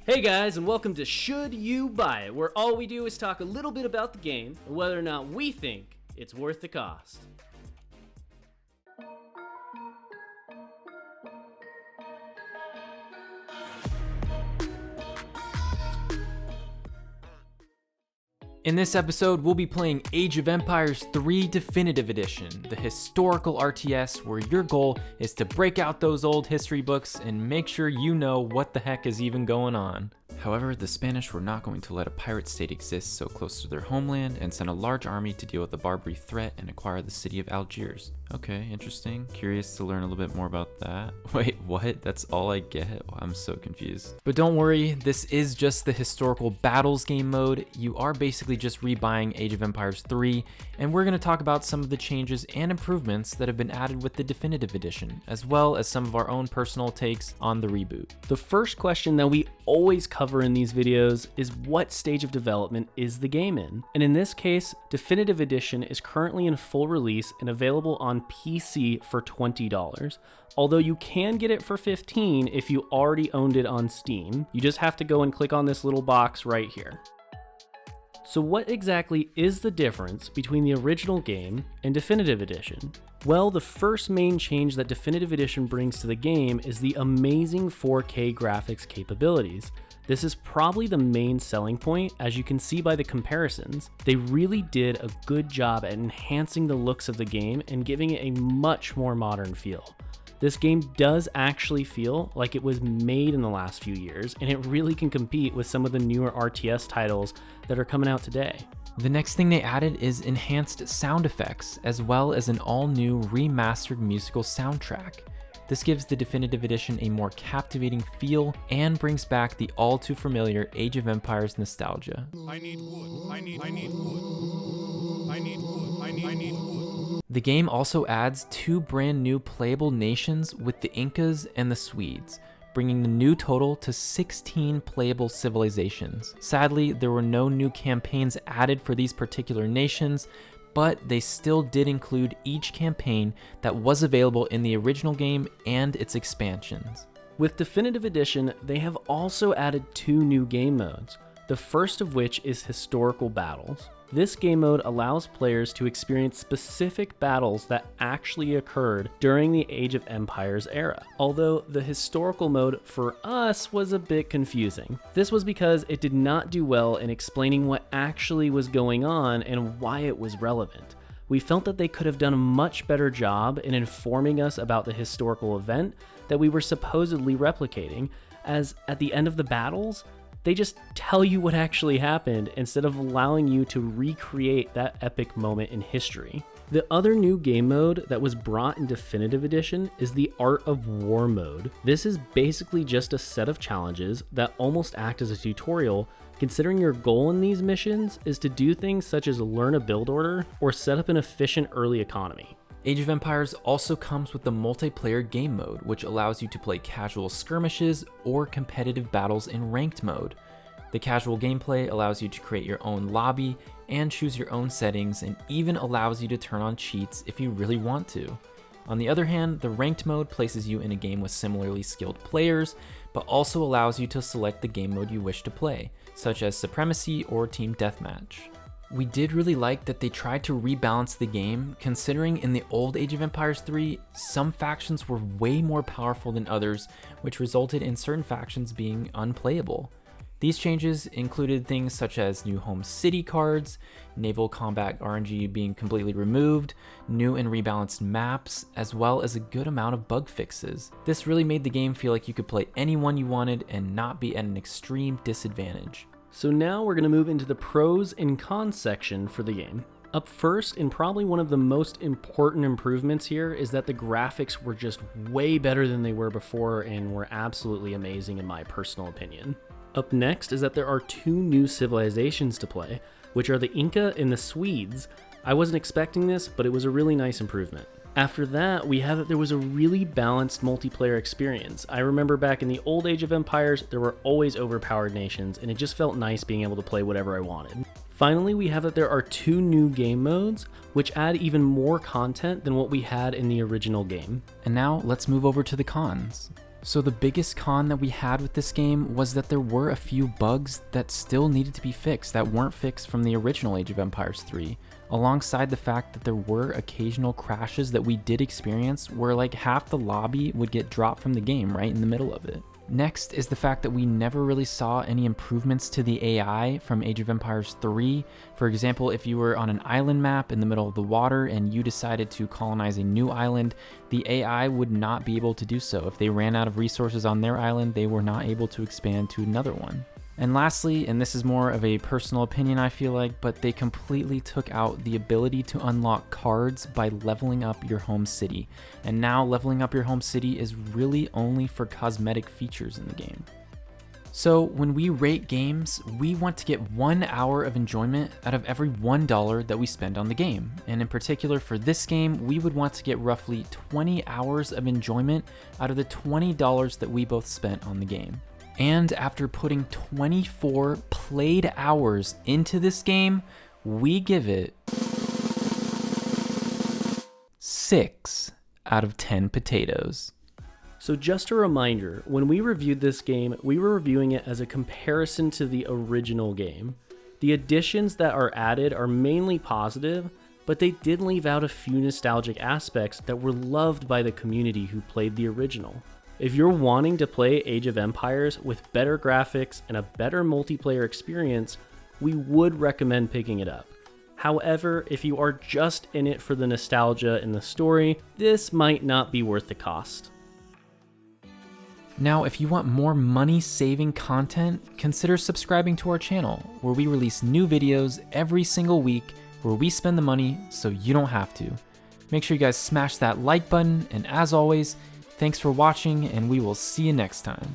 Hey guys, and welcome to Should You Buy It, where all we do is talk a little bit about the game and whether or not we think it's worth the cost. In this episode, we'll be playing Age of Empires 3 Definitive Edition, the historical RTS where your goal is to break out those old history books and make sure you know what the heck is even going on. However, the Spanish were not going to let a pirate state exist so close to their homeland and sent a large army to deal with the Barbary threat and acquire the city of Algiers. Okay, interesting. Curious to learn a little bit more about that. Wait, what? That's all I get? I'm so confused. But don't worry, this is just the historical battles game mode. You are basically just rebuying Age of Empires 3, and we're going to talk about some of the changes and improvements that have been added with the Definitive Edition, as well as some of our own personal takes on the reboot. The first question that we always cover in these videos is what stage of development is the game in? And in this case, Definitive Edition is currently in full release and available on PC for $20. Although you can get it for $15 if you already owned it on Steam. You just have to go and click on this little box right here. So what exactly is the difference between the original game and Definitive Edition? Well, the first main change that Definitive Edition brings to the game is the amazing 4K graphics capabilities. This is probably the main selling point, as you can see by the comparisons. They really did a good job at enhancing the looks of the game and giving it a much more modern feel. This game does actually feel like it was made in the last few years, and it really can compete with some of the newer RTS titles that are coming out today. The next thing they added is enhanced sound effects, as well as an all-new remastered musical soundtrack. This gives the Definitive Edition a more captivating feel and brings back the all-too-familiar Age of Empires nostalgia. I need wood. I need wood. I need wood. I need wood. The game also adds 2 brand new playable nations with the Incas and the Swedes, bringing the new total to 16 playable civilizations. Sadly, there were no new campaigns added for these particular nations, but they still did include each campaign that was available in the original game and its expansions. With Definitive Edition, they have also added 2 new game modes, the first of which is Historical Battles. This game mode allows players to experience specific battles that actually occurred during the Age of Empires era, although the historical mode for us was a bit confusing. This was because it did not do well in explaining what actually was going on and why it was relevant. We felt that they could have done a much better job in informing us about the historical event that we were supposedly replicating, as at the end of the battles, they just tell you what actually happened instead of allowing you to recreate that epic moment in history. The other new game mode that was brought in Definitive Edition is the Art of War mode. This is basically just a set of challenges that almost act as a tutorial, considering your goal in these missions is to do things such as learn a build order or set up an efficient early economy. Age of Empires also comes with the multiplayer game mode, which allows you to play casual skirmishes or competitive battles in ranked mode. The casual gameplay allows you to create your own lobby and choose your own settings, and even allows you to turn on cheats if you really want to. On the other hand, the ranked mode places you in a game with similarly skilled players, but also allows you to select the game mode you wish to play, such as Supremacy or Team Deathmatch. We did really like that they tried to rebalance the game, considering in the old Age of Empires 3, some factions were way more powerful than others, which resulted in certain factions being unplayable. These changes included things such as new home city cards, naval combat RNG being completely removed, new and rebalanced maps, as well as a good amount of bug fixes. This really made the game feel like you could play anyone you wanted and not be at an extreme disadvantage. So now we're going to move into the pros and cons section for the game. Up first, and probably one of the most important improvements here, is that the graphics were just way better than they were before and were absolutely amazing in my personal opinion. Up next is that there are 2 new civilizations to play, which are the Inca and the Swedes. I wasn't expecting this, but it was a really nice improvement. After that, we have that there was a really balanced multiplayer experience. I remember back in the old Age of Empires, there were always overpowered nations, and it just felt nice being able to play whatever I wanted. Finally, we have that there are 2 new game modes, which add even more content than what we had in the original game. And now let's move over to the cons. So the biggest con that we had with this game was that there were a few bugs that still needed to be fixed that weren't fixed from the original Age of Empires 3, alongside the fact that there were occasional crashes that we did experience where like half the lobby would get dropped from the game right in the middle of it. Next is the fact that we never really saw any improvements to the AI from Age of Empires 3. For example, if you were on an island map in the middle of the water and you decided to colonize a new island, the AI would not be able to do so. If they ran out of resources on their island, they were not able to expand to another one. And lastly, and this is more of a personal opinion I feel like, but they completely took out the ability to unlock cards by leveling up your home city. And now leveling up your home city is really only for cosmetic features in the game. So when we rate games, we want to get 1 hour of enjoyment out of every $1 that we spend on the game. And in particular for this game, we would want to get roughly 20 hours of enjoyment out of the $20 that we both spent on the game. And after putting 24 played hours into this game, we give it 6 out of 10 potatoes. So just a reminder, when we reviewed this game, we were reviewing it as a comparison to the original game. The additions that are added are mainly positive, but they did leave out a few nostalgic aspects that were loved by the community who played the original. If you're wanting to play Age of Empires with better graphics and a better multiplayer experience, we would recommend picking it up. However, if you are just in it for the nostalgia and the story, this might not be worth the cost. Now, if you want more money-saving content, consider subscribing to our channel, where we release new videos every single week where we spend the money so you don't have to. Make sure you guys smash that like button, and as always, thanks for watching, and we will see you next time.